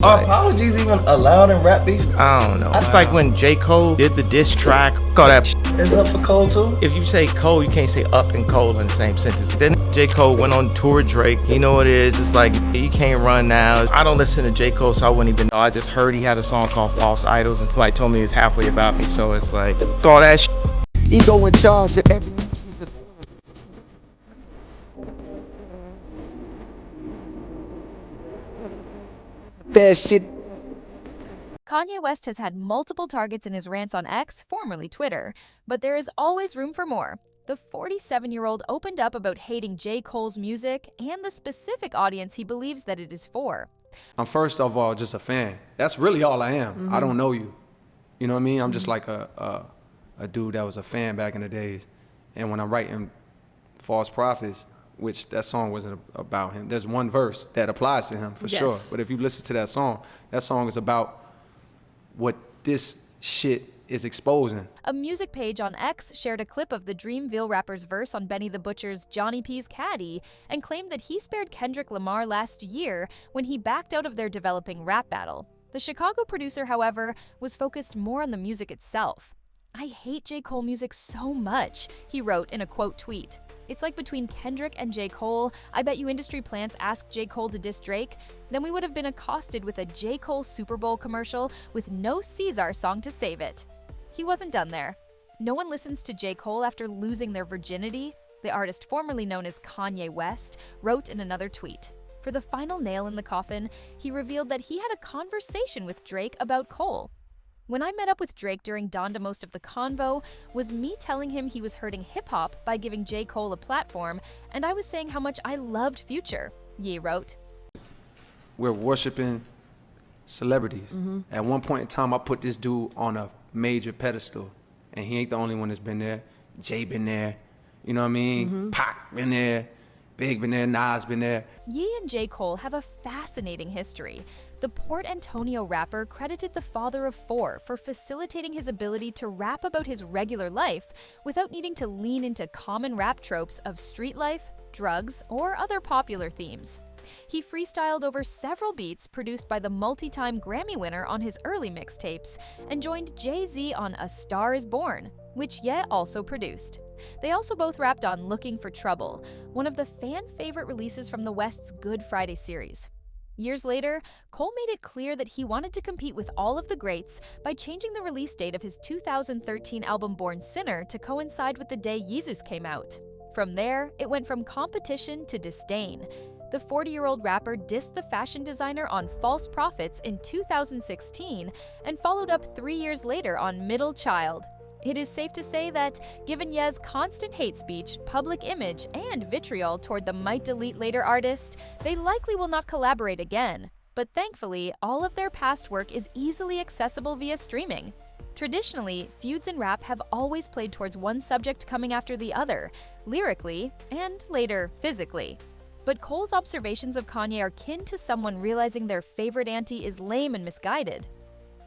Are apologies even allowed in rap beef? I don't know. It's like when J. Cole did the diss track. Call that Is up for Cole too? If you say Cole, you can't say up and Cole in the same sentence. Then J. Cole went on tour with Drake. You know what it is? It's like, you can't run now. I don't listen to J. Cole, so I wouldn't even know. I just heard he had a song called False Idols, and somebody told me it's halfway about me. So it's like, all that ego in charge of everything. Bad shit. Kanye West has had multiple targets in his rants on X, formerly Twitter, but there is always room for more. The 47-year-old opened up about hating J. Cole's music and the specific audience he believes that it is for. I'm first of all just a fan. That's really all I am. I don't know you. You know what I mean? I'm just like a dude that was a fan back in the days. And when I'm writing False Prophets, which that song wasn't about him, there's one verse that applies to him for sure. But if you listen to that song is about what this shit is exposing. A music page on X shared a clip of the Dreamville rapper's verse on Benny the Butcher's Johnny P's Caddy and claimed that he spared Kendrick Lamar last year when he backed out of their developing rap battle. The Chicago producer, however, was focused more on the music itself. "I hate J. Cole music so much," he wrote in a quote tweet. "It's like between Kendrick and J. Cole, I bet you industry plants asked J. Cole to diss Drake, then we would have been accosted with a J. Cole Super Bowl commercial with no Caesar song to save it." He wasn't done there. No one listens to J. Cole after losing their virginity, the artist formerly known as Kanye West wrote in another tweet. For the final nail in the coffin, he revealed that he had a conversation with Drake about Cole. "When I met up with Drake during Donda, most of the convo was me telling him he was hurting hip-hop by giving J. Cole a platform, and I was saying how much I loved Future," Ye wrote. We're worshiping celebrities. At one point in time, I put this dude on a major pedestal, and he ain't the only one that's been there. Jay been there, you know what I mean? Pac been there, Big been there, Nas been there. Ye and J. Cole have a fascinating history. The Port Antonio rapper credited the father of four for facilitating his ability to rap about his regular life without needing to lean into common rap tropes of street life, drugs, or other popular themes. He freestyled over several beats produced by the multi-time Grammy winner on his early mixtapes and joined Jay-Z on A Star Is Born, which Ye also produced. They also both rapped on Looking for Trouble, one of the fan-favorite releases from the West's Good Friday series. Years later, Cole made it clear that he wanted to compete with all of the greats by changing the release date of his 2013 album Born Sinner to coincide with the day Yeezus came out. From there, it went from competition to disdain. The 40-year-old rapper dissed the fashion designer on False Prophets in 2016 and followed up 3 years later on Middle Child. It is safe to say that, given Ye's constant hate speech, public image, and vitriol toward the Might Delete Later artist, they likely will not collaborate again. But thankfully, all of their past work is easily accessible via streaming. Traditionally, feuds in rap have always played towards one subject coming after the other, lyrically, and later, physically. But Cole's observations of Kanye are kin to someone realizing their favorite auntie is lame and misguided.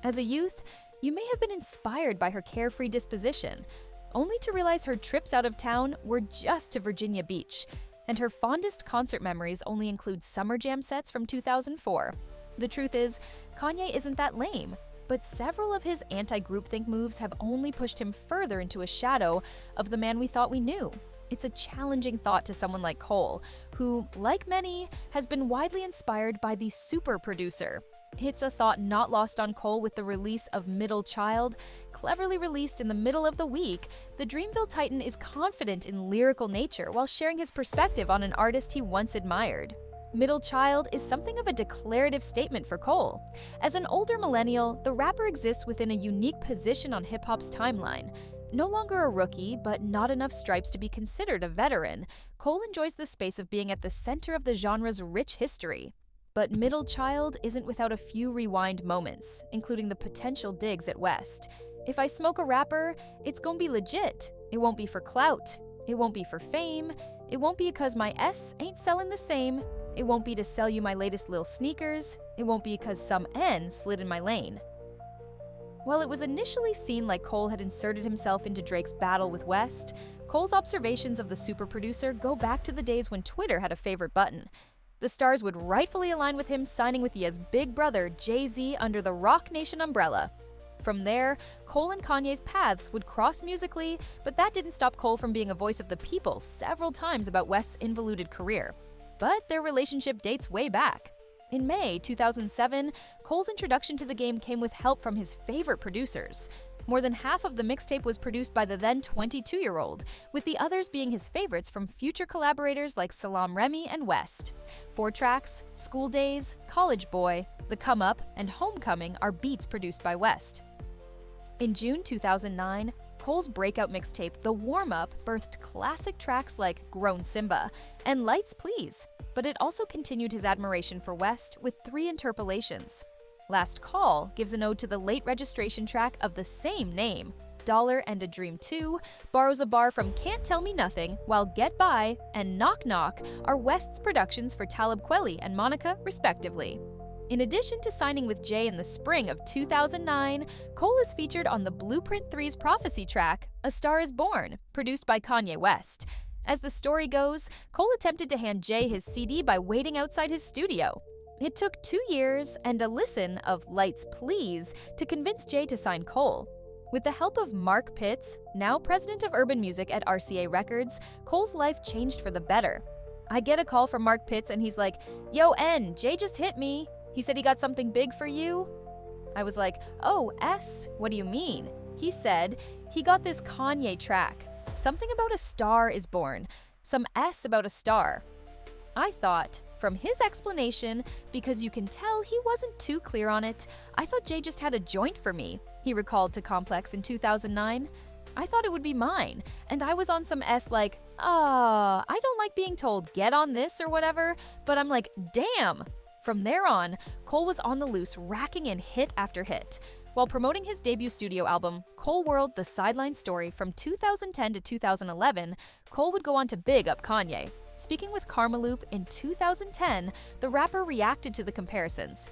As a youth, you may have been inspired by her carefree disposition, only to realize her trips out of town were just to Virginia Beach, and her fondest concert memories only include Summer Jam sets from 2004. The truth is, Kanye isn't that lame, but several of his anti-groupthink moves have only pushed him further into a shadow of the man we thought we knew. It's a challenging thought to someone like Cole, who, like many, has been widely inspired by the super producer. It's a thought not lost on Cole with the release of Middle Child. Cleverly released in the middle of the week, the Dreamville Titan is confident in lyrical nature while sharing his perspective on an artist he once admired. Middle Child is something of a declarative statement for Cole. As an older millennial, the rapper exists within a unique position on hip-hop's timeline. No longer a rookie, but not enough stripes to be considered a veteran, Cole enjoys the space of being at the center of the genre's rich history. But Middle Child isn't without a few rewind moments, including the potential digs at West. If I smoke a rapper, it's gonna be legit. It won't be for clout. It won't be for fame. It won't be because my S ain't selling the same. It won't be to sell you my latest lil sneakers. It won't be because some N slid in my lane. While it was initially seen like Cole had inserted himself into Drake's battle with West, Cole's observations of the super producer go back to the days when Twitter had a favorite button. The stars would rightfully align with him signing with Ye's big brother, Jay-Z, under the Roc Nation umbrella. From there, Cole and Kanye's paths would cross musically, but that didn't stop Cole from being a voice of the people several times about West's involuted career. But their relationship dates way back. In May 2007, Cole's introduction to the game came with help from his favorite producers. More than half of the mixtape was produced by the then 22-year-old, with the others being his favorites from future collaborators like Salaam Remi and West. 4 tracks, School Days, College Boy, The Come Up, and Homecoming are beats produced by West. In June 2009, Cole's breakout mixtape, The Warm Up, birthed classic tracks like Grown Simba and Lights Please, but it also continued his admiration for West with 3 interpolations. Last Call gives an ode to the late registration track of the same name. Dollar and a Dream 2 borrows a bar from Can't Tell Me Nothing, while Get By and Knock Knock are West's productions for Talib Kweli and Monica, respectively. In addition to signing with Jay in the spring of 2009, Cole is featured on the Blueprint 3's Prophecy track, A Star Is Born, produced by Kanye West. As the story goes, Cole attempted to hand Jay his CD by waiting outside his studio. It took 2 years and a listen of Lights Please to convince Jay to sign Cole. With the help of Mark Pitts, now president of urban music at RCA Records, Cole's life changed for the better. I get a call from Mark Pitts and he's like, "Yo, N, Jay just hit me. He said he got something big for you." I was like, "Oh, S, what do you mean?" He said, "He got this Kanye track. Something about a star is born. Some S about a star." I thought, from his explanation, because you can tell he wasn't too clear on it, I thought Jay just had a joint for me, he recalled to Complex in 2009. I thought it would be mine, and I was on some S like, I don't like being told get on this or whatever, but I'm like, damn. From there on, Cole was on the loose, racking in hit after hit. While promoting his debut studio album, Cole World: The Sideline Story from 2010 to 2011, Cole would go on to big up Kanye. Speaking with Karmaloop in 2010, the rapper reacted to the comparisons.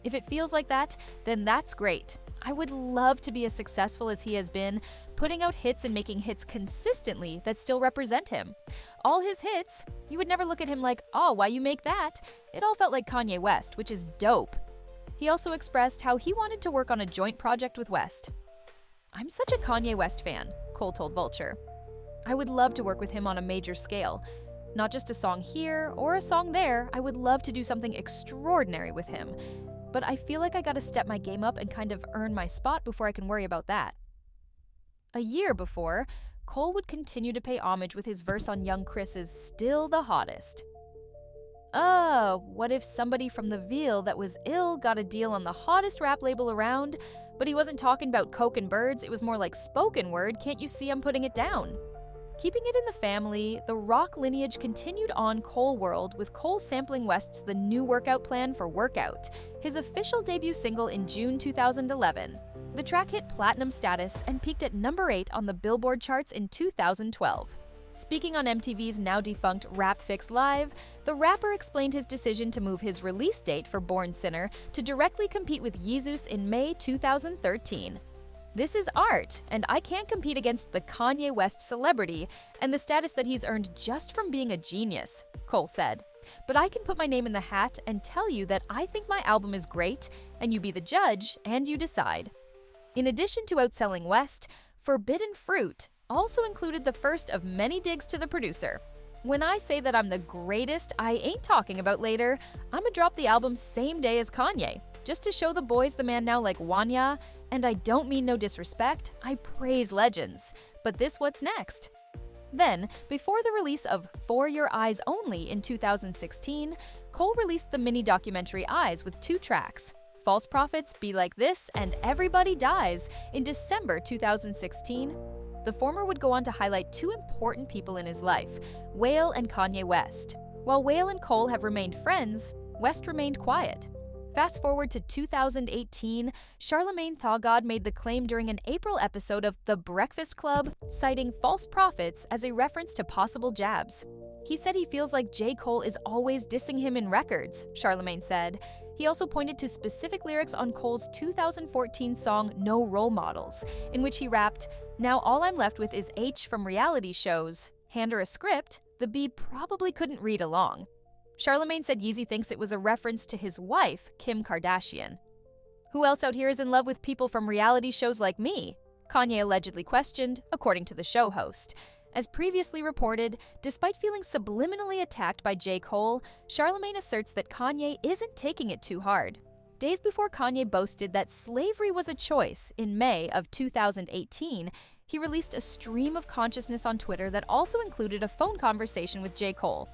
"If it feels like that, then that's great. I would love to be as successful as he has been, putting out hits and making hits consistently that still represent him. All his hits, you would never look at him like, oh, why you make that? It all felt like Kanye West, which is dope." He also expressed how he wanted to work on a joint project with West. "I'm such a Kanye West fan," Cole told Vulture. "I would love to work with him on a major scale. Not just a song here or a song there, I would love to do something extraordinary with him. But I feel like I gotta step my game up and kind of earn my spot before I can worry about that." A year before, Cole would continue to pay homage with his verse on Young Chris's Still the Hottest. What if somebody from the Ville that was ill got a deal on the hottest rap label around, but he wasn't talking about coke and birds, it was more like spoken word, can't you see I'm putting it down? Keeping it in the family, the rock lineage continued on Cole World, with Cole sampling West's The New Workout Plan for Workout, his official debut single in June 2011. The track hit platinum status and peaked at number 8 on the Billboard charts in 2012. Speaking on MTV's now-defunct Rap Fix Live, the rapper explained his decision to move his release date for Born Sinner to directly compete with Yeezus in May 2013. "This is art, and I can't compete against the Kanye West celebrity and the status that he's earned just from being a genius," Cole said. "But I can put my name in the hat and tell you that I think my album is great, and you be the judge, and you decide." In addition to outselling West, Forbidden Fruit also included the first of many digs to the producer. "When I say that I'm the greatest, I ain't talking about later. I'ma drop the album same day as Kanye, just to show the boys the man now like Wanya, and I don't mean no disrespect, I praise legends. But this what's next?" Then, before the release of For Your Eyes Only in 2016, Cole released the mini-documentary Eyes with 2 tracks, False Prophets, Be Like This, and Everybody Dies, in December 2016. The former would go on to highlight 2 important people in his life, Whale and Kanye West. While Whale and Cole have remained friends, West remained quiet. Fast forward to 2018, Charlamagne Tha God made the claim during an April episode of The Breakfast Club, citing False Prophets as a reference to possible jabs. He said he feels like J. Cole is always dissing him in records, Charlamagne said. He also pointed to specific lyrics on Cole's 2014 song No Role Models, in which he rapped, "Now all I'm left with is H from reality shows. Hand her a script, the B probably couldn't read along." Charlemagne said Yeezy thinks it was a reference to his wife, Kim Kardashian. Who else out here is in love with people from reality shows like me? Kanye allegedly questioned, according to the show host. As previously reported, despite feeling subliminally attacked by J. Cole, Charlemagne asserts that Kanye isn't taking it too hard. Days before Kanye boasted that slavery was a choice in May of 2018, he released a stream of consciousness on Twitter that also included a phone conversation with J. Cole.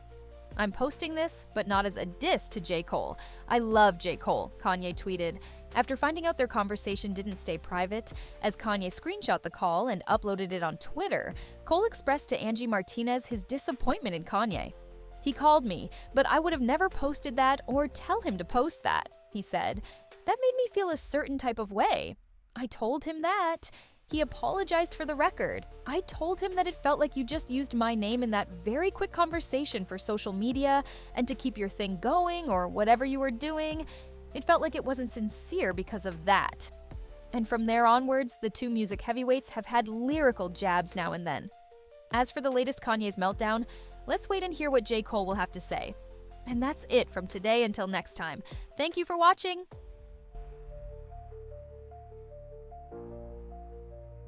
"I'm posting this, but not as a diss to J. Cole. I love J. Cole," Kanye tweeted. After finding out their conversation didn't stay private, as Kanye screenshot the call and uploaded it on Twitter, Cole expressed to Angie Martinez his disappointment in Kanye. "He called me, but I would have never posted that or tell him to post that," he said. "That made me feel a certain type of way. I told him that. He apologized for the record. I told him that it felt like you just used my name in that very quick conversation for social media and to keep your thing going or whatever you were doing. It felt like it wasn't sincere because of that." And from there onwards, the two music heavyweights have had lyrical jabs now and then. As for the latest Kanye's meltdown, let's wait and hear what J. Cole will have to say. And that's it from today until next time. Thank you for watching.